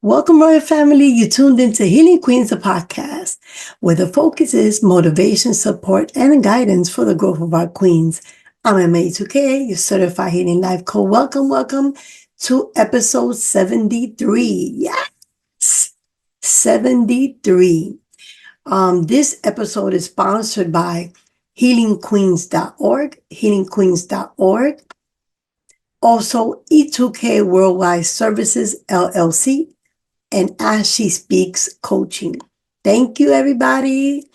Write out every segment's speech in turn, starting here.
Welcome, Royal Family. You tuned into Healing Queens, the podcast, where the focus is motivation, support, and guidance for the growth of our queens. I'm MA2K, your certified healing life coach. Welcome to episode 73. Yes, 73. This episode is sponsored by healingqueens.org. Also, E2K Worldwide Services, LLC, and As She Speaks Coaching. Thank you, everybody.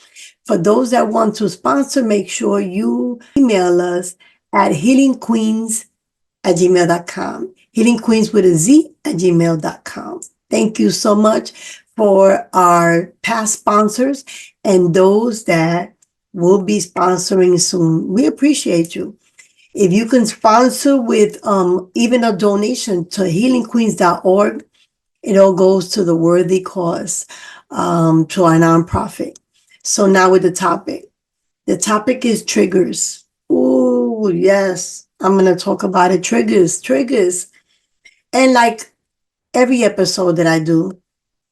For those that want to sponsor, make sure you email us at healingqueens@gmail.com. Healingqueens with a Z at gmail.com. Thank you so much for our past sponsors and those that will be sponsoring soon. We appreciate you. If you can sponsor with even a donation to healingqueens.org, it all goes to the worthy cause, to our nonprofit. So now with the topic. The topic is triggers. Oh, yes. I'm going to talk about it. Triggers. And like every episode that I do,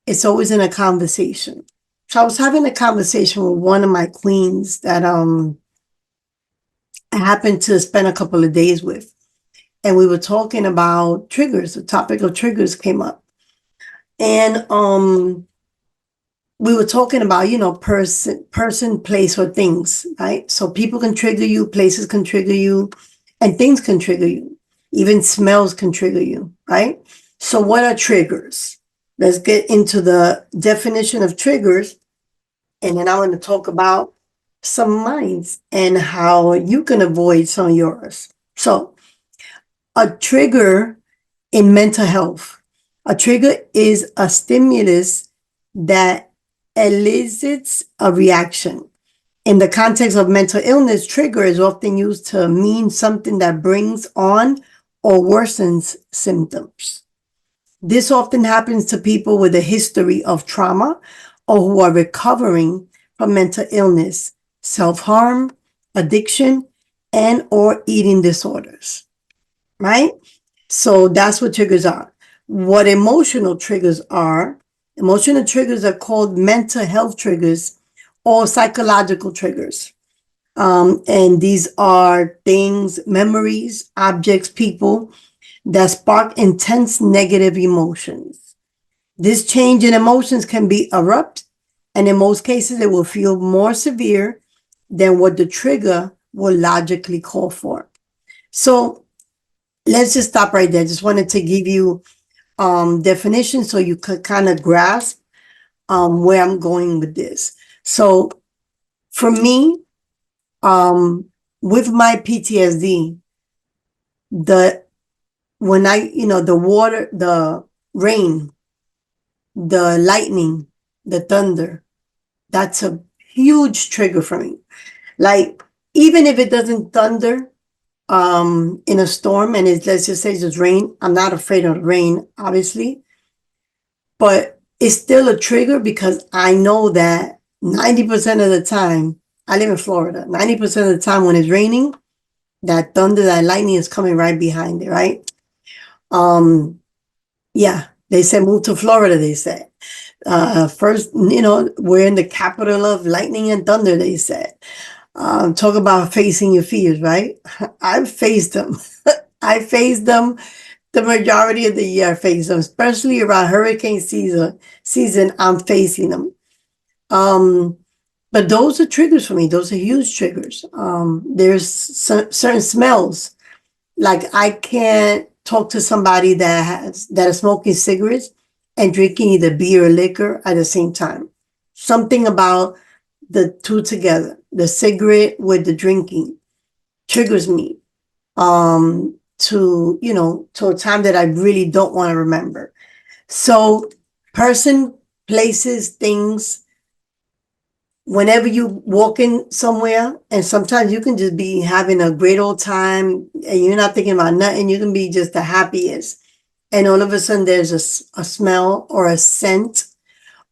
it's always in a conversation. So I was having a conversation with one of my queens that I happened to spend a couple of days with. And we were talking about triggers. The topic of triggers came up. And we were talking about, person, place, or things, right? So people can trigger you, places can trigger you, and things can trigger you. Even smells can trigger you, right? So what are triggers? Let's get into the definition of triggers. And then I want to talk about some minds and how you can avoid some of yours. So a trigger in mental health. A trigger is a stimulus that elicits a reaction. In the context of mental illness, trigger is often used to mean something that brings on or worsens symptoms. This often happens to people with a history of trauma or who are recovering from mental illness, self-harm, addiction, and or eating disorders, right? So that's what triggers are. What emotional triggers are called mental health triggers or psychological triggers. And these are things, memories, objects, people that spark intense negative emotions. This change in emotions can be abrupt, and in most cases, it will feel more severe than what the trigger will logically call for. So let's just stop right there. Just wanted to give you definition so you could kind of grasp where I'm going with this. So for me, with my PTSD, the water, the rain, the lightning, the thunder, that's a huge trigger for me. Like, even if it doesn't thunder in a storm and let's just say it's just rain, I'm not afraid of rain, obviously, but it's still a trigger because I know that 90% of the time, I live in Florida, 90% of the time when it's raining, that thunder, that lightning is coming right behind it, right? Yeah, they said move to Florida, they said. First, we're in the capital of lightning and thunder, they said. Talk about facing your fears, right? I've faced them. I faced them the majority of the year. I face them, especially around hurricane season. I'm facing them. But those are triggers for me. Those are huge triggers. There's certain smells. Like, I can't talk to somebody that is smoking cigarettes and drinking either beer or liquor at the same time. Something about the two together, the cigarette with the drinking, triggers me to a time that I really don't want to remember. So person, places, things, whenever you walk in somewhere, and sometimes you can just be having a great old time and you're not thinking about nothing, you can be just the happiest. And all of a sudden there's a smell or a scent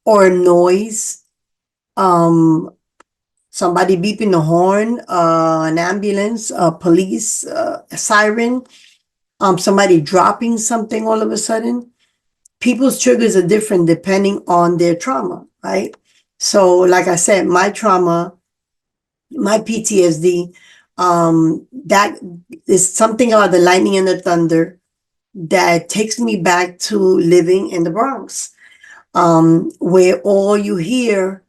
or a noise, somebody beeping the horn, an ambulance, a police, a siren, somebody dropping something all of a sudden. people's triggers are different depending on their trauma, right? So, like I said, my trauma, my PTSD, that is something about the lightning and the thunder that takes me back to living in the Bronx, where all you hear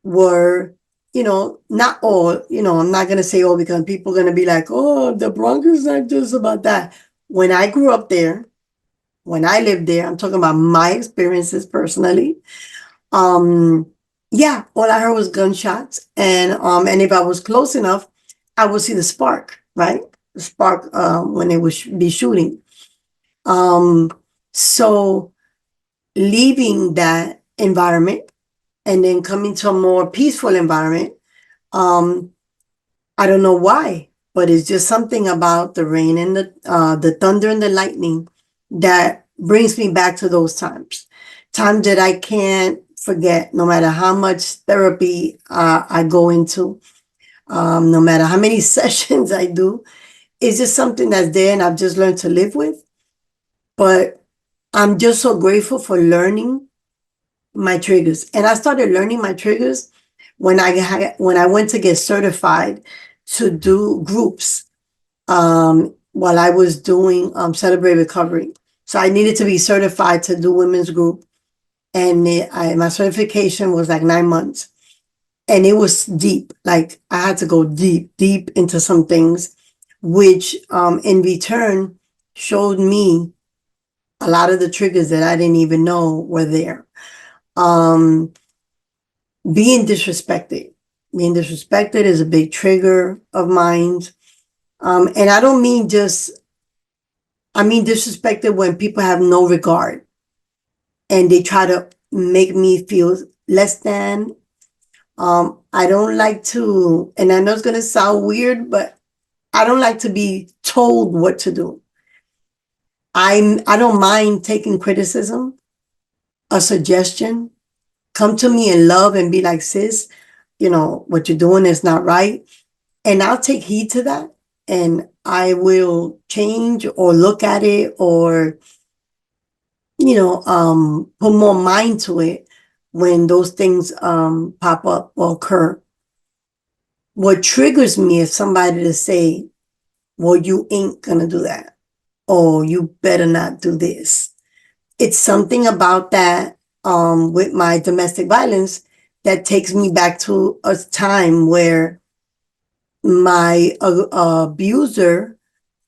were, not all, I'm not going to say all because people are going to be like, oh, the Bronx is not just about that. When I grew up there, when I lived there, I'm talking about my experiences personally. Um, yeah, all I heard was gunshots, and if I was close enough, I would see the spark, right? The spark when they would be shooting. Um, so leaving that environment and then coming to a more peaceful environment, um, I don't know why, but it's just something about the rain and the thunder and the lightning that brings me back to those times that I can't forget, no matter how much therapy I go into, no matter how many sessions I do. It's just something that's there and I've just learned to live with. But I'm just so grateful for learning my triggers. And I started learning my triggers when I went to get certified to do groups while I was doing Celebrate Recovery. So I needed to be certified to do women's group, and my certification was like 9 months, and it was deep. Like I had to go deep into some things, which in return showed me a lot of the triggers that I didn't even know were there. Um, being disrespected. Being disrespected is a big trigger of mine. And I don't mean I mean disrespected when people have no regard and they try to make me feel less than. I don't like to, and I know it's going to sound weird, but I don't like to be told what to do. I don't mind taking criticism, a suggestion. Come to me in love and be like, sis, what you're doing is not right. And I'll take heed to that and I will change or look at it or, put more mind to it when those things pop up or occur. What triggers me is somebody to say, well, you ain't gonna do that. Or you better not do this. It's something about that with my domestic violence that takes me back to a time where my abuser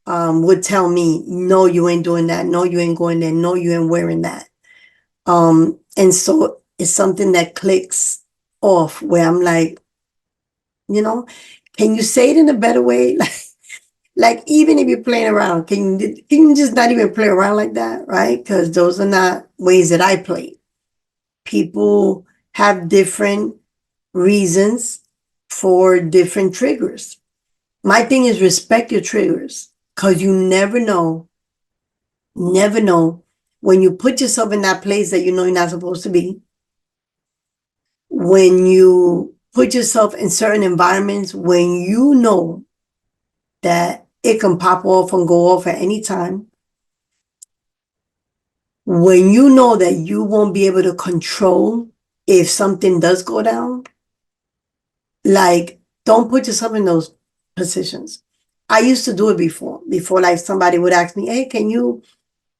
would tell me, no, you ain't doing that. No, you ain't going there. No, you ain't wearing that. And so it's something that clicks off where I'm like, can you say it in a better way? Like even if you're playing around, can you just not even play around like that, right? Because those are not ways that I play. People have different reasons for different triggers. My thing is respect your triggers because you never know when you put yourself in that place that you know you're not supposed to be. When you put yourself in certain environments when you know that it can pop off and go off at any time. When you know that you won't be able to control if something does go down, like don't put yourself in those positions. I used to do it before like somebody would ask me, hey, can you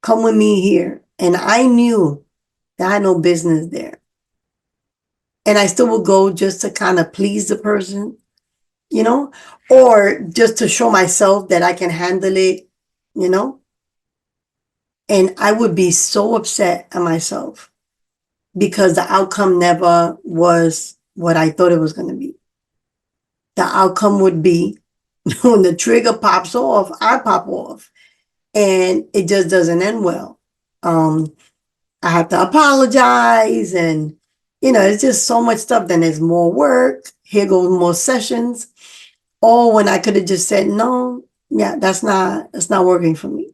come with me here? And I knew that I had no business there. And I still would go just to kind of please the person, or just to show myself that I can handle it, And I would be so upset at myself because the outcome never was what I thought it was going to be. The outcome would be when the trigger pops off, I pop off, and it just doesn't end well. I have to apologize, and it's just so much stuff. Then there's more work. Here goes more sessions. Or when I could have just said no, yeah, that's not working for me.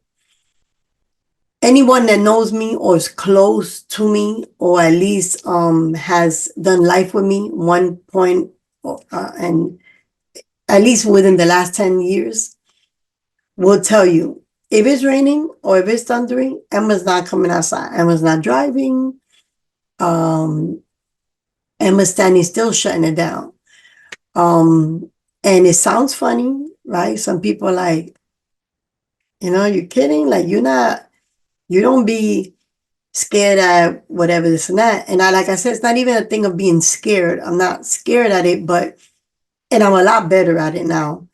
Anyone that knows me or is close to me or at least has done life with me one point and at least within the last 10 years will tell you if it's raining or if it's thundering, Emma's not coming outside. Emma's not driving. Emma's standing still, shutting it down. And it sounds funny, right? Some people are like, you're kidding? Like, you don't be scared at whatever this and that. And like I said, it's not even a thing of being scared. I'm not scared at it, and I'm a lot better at it now.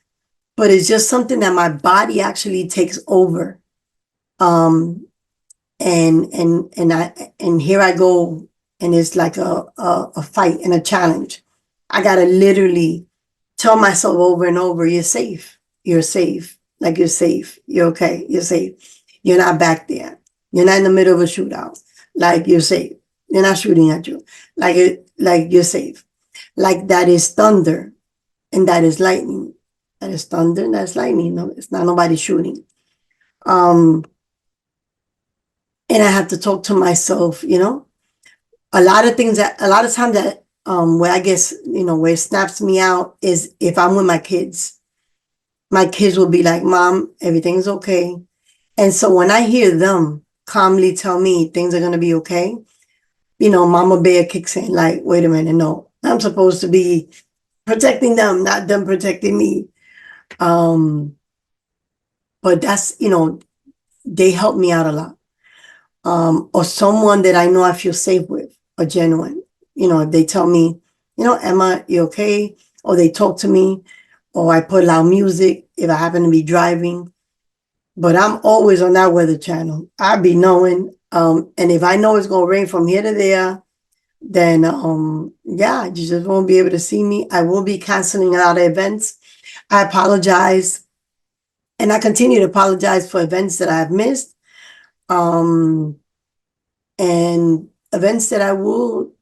But it's just something that my body actually takes over. And here I go, and it's like a fight and a challenge. I gotta literally tell myself over and over, you're safe. You're safe. Like, you're safe. You're okay. You're safe. You're not back there. You're not in the middle of a shootout. Like, you're safe. They're not shooting at you. Like you're safe. Like, that is thunder and that is lightning. That is thunder and that's lightning. No, it's not nobody shooting. And I have to talk to myself, a lot of times that where I guess, where it snaps me out is if I'm with my kids. My kids will be like, Mom, everything's okay. And so when I hear them calmly tell me things are going to be okay, Mama Bear kicks in like, wait a minute, no, I'm supposed to be protecting them, not them protecting me. But that's, they help me out a lot. Or someone that I know I feel safe with, or genuine. If they tell me, Emma, you okay? Or they talk to me, or I put loud music if I happen to be driving. But I'm always on that weather channel. I be knowing. And if I know it's going to rain from here to there, then, yeah, you just won't be able to see me. I will be canceling a lot of events. I apologize. And I continue to apologize for events that I have missed. And events that I will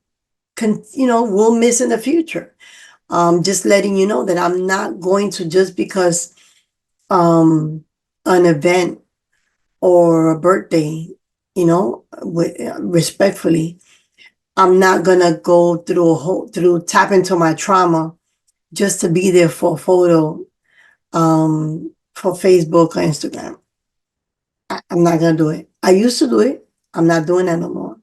miss in the future. Just letting you know that I'm not going to, just because an event or a birthday, respectfully, I'm not gonna go tap into my trauma just to be there for a photo for Facebook or Instagram. I'm not gonna do it. I used to do it. I'm not doing that no more.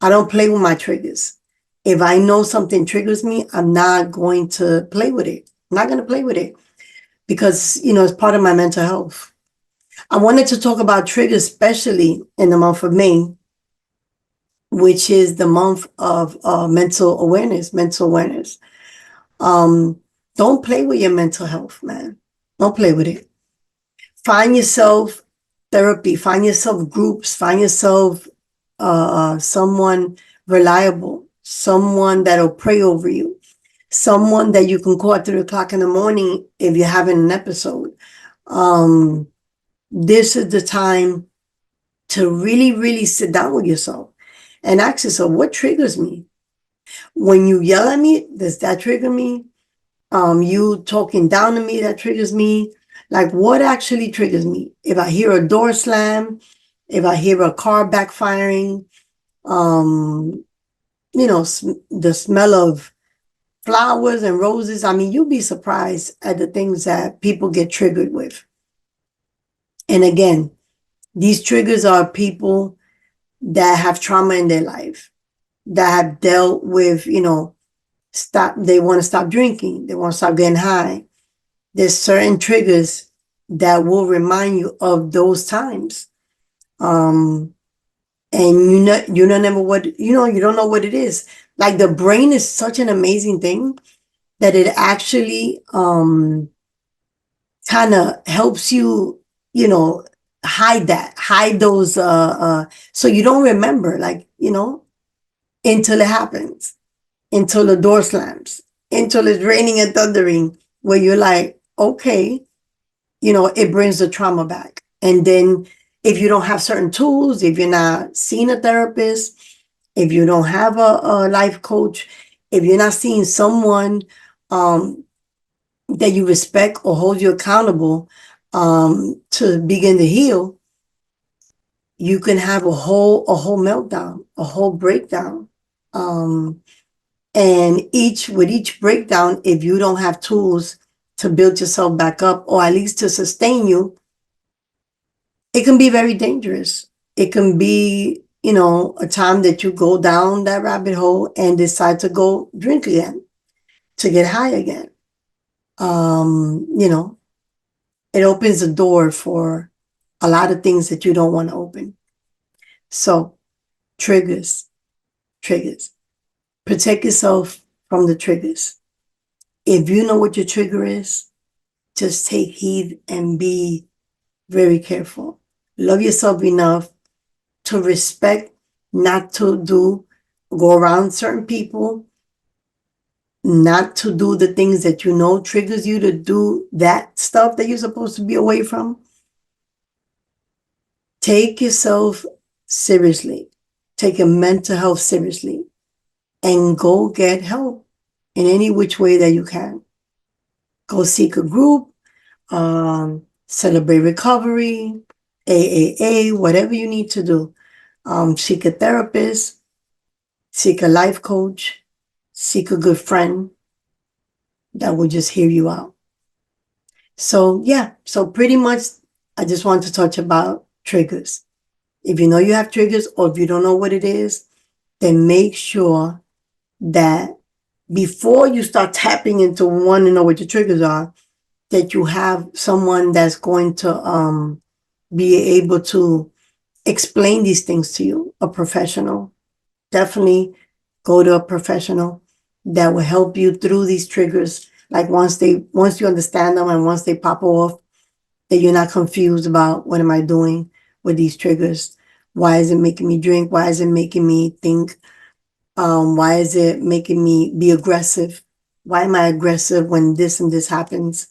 I don't play with my triggers. If I know something triggers me, I'm not going to play with it. I'm not going to play with it because, it's part of my mental health. I wanted to talk about triggers, especially in the month of May, which is the month of mental awareness. Don't play with your mental health, man. Don't play with it. Find yourself therapy, find yourself groups, find yourself someone reliable, someone that'll pray over you, someone that you can call at 3:00 in the morning if you're having an episode. This is the time to really, really sit down with yourself and ask yourself, what triggers me? When you yell at me, does that trigger me? You talking down to me, that triggers me. Like, what actually triggers me? If I hear a door slam, if I hear a car backfiring, the smell of flowers and roses. I mean, you'll be surprised at the things that people get triggered with. And again, these triggers are people that have trauma in their life, that have dealt with, they want to stop drinking. They want to stop getting high. There's certain triggers that will remind you of those times. And you don't know what it is. Like, the brain is such an amazing thing that it actually kind of helps you, hide those so you don't remember, until it happens, until the door slams, until it's raining and thundering, where you're like, okay, it brings the trauma back. And then if you don't have certain tools, if you're not seeing a therapist, if you don't have a life coach, if you're not seeing someone that you respect or hold you accountable to begin to heal, you can have a whole meltdown, a whole breakdown. And with each breakdown, if you don't have tools to build yourself back up, or at least to sustain you, it can be very dangerous. It can be, a time that you go down that rabbit hole and decide to go drink again, to get high again. You know, it opens the door for a lot of things that you don't want to open. So, triggers, triggers. Protect yourself from the triggers. If you know what your trigger is, just take heed and be very careful. Love yourself enough to respect, not to go around certain people, not to do the things that you know triggers you to do that stuff that you're supposed to be away from. Take yourself seriously. Take your mental health seriously and go get help in any which way that you can. Go seek a group, celebrate recovery, AAA, whatever you need to do. Seek a therapist, seek a life coach, seek a good friend that will just hear you out. So yeah, so pretty much I just want to touch about triggers. If you know you have triggers or if you don't know what it is, then make sure that before you start tapping into wanting to know what your triggers are, that you have someone that's going to be able to explain these things to you, a professional. Definitely go to a professional that will help you through these triggers. Like once you understand them and once they pop off, that you're not confused about what am I doing with these triggers? Why is it making me drink? Why is it making me think? Why is it making me be aggressive? Why am I aggressive when this and this happens?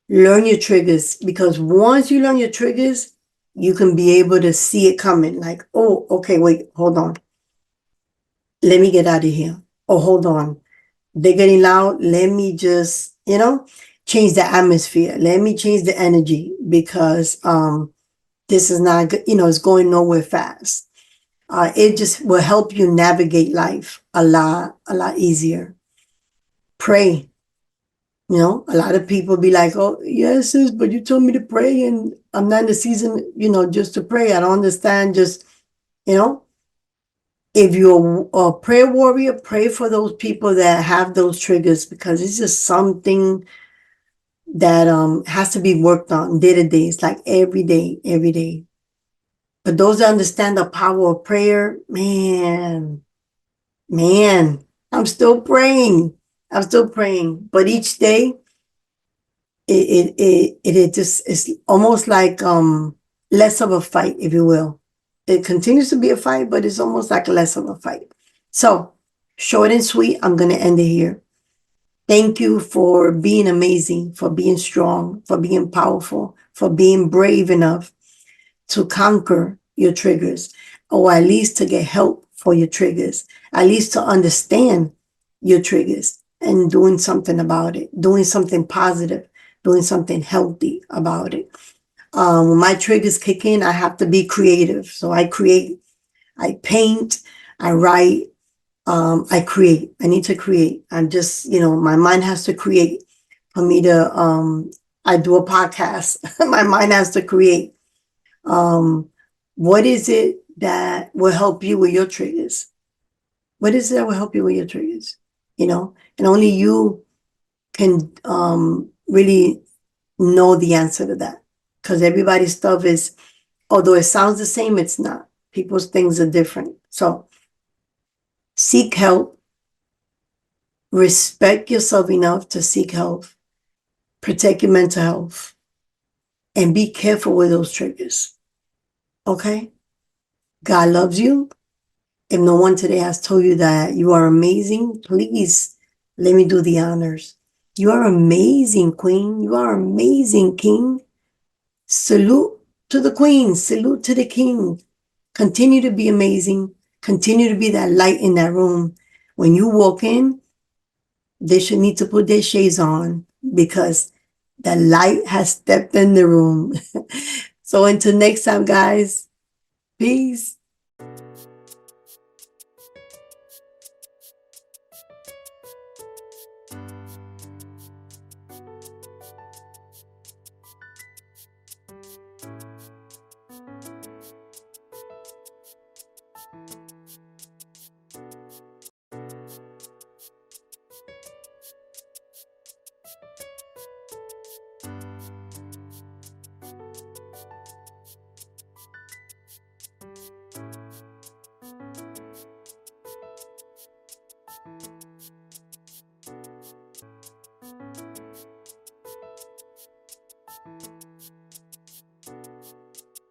Learn your triggers, because once you learn your triggers, you can be able to see it coming. Like, oh, okay, wait, hold on. Let me get out of here. Oh, hold on. They're getting loud. Let me just, change the atmosphere. Let me change the energy because this is not good. It's going nowhere fast. It just will help you navigate life a lot easier. Pray. A lot of people be like, oh, yes, sis, but you told me to pray and I'm not in the season, just to pray. I don't understand. Just, if you're a prayer warrior, pray for those people that have those triggers, because it's just something that has to be worked on day to day. It's like every day, every day. But those that understand the power of prayer, man, I'm still praying. I'm still praying. But each day, it just is almost like less of a fight, if you will. It continues to be a fight, but it's almost like less of a fight. So, short and sweet, I'm going to end it here. Thank you for being amazing, for being strong, for being powerful, for being brave enough to conquer your triggers, or at least to get help for your triggers, at least to understand your triggers and doing something about it, doing something positive, doing something healthy about it. When my triggers kick in, I have to be creative. So I create, I paint, I write, I create. I need to create. I'm just, my mind has to create for me to, I do a podcast. My mind has to create. What is it that will help you with your triggers? What is it that will help you with your triggers? And only you can really know the answer to that, because everybody's stuff is, although it sounds the same, it's not. People's things are different. So seek help, respect yourself enough to seek help, protect your mental health, and be careful with those triggers. Okay? God loves you. If no one today has told you that you are amazing, please let me do the honors. You are amazing, Queen. You are amazing, King. Salute to the Queen. Salute to the King. Continue to be amazing. Continue to be that light in that room. When you walk in, they should need to put their shades on, because the light has stepped in the room. So until next time, guys, peace.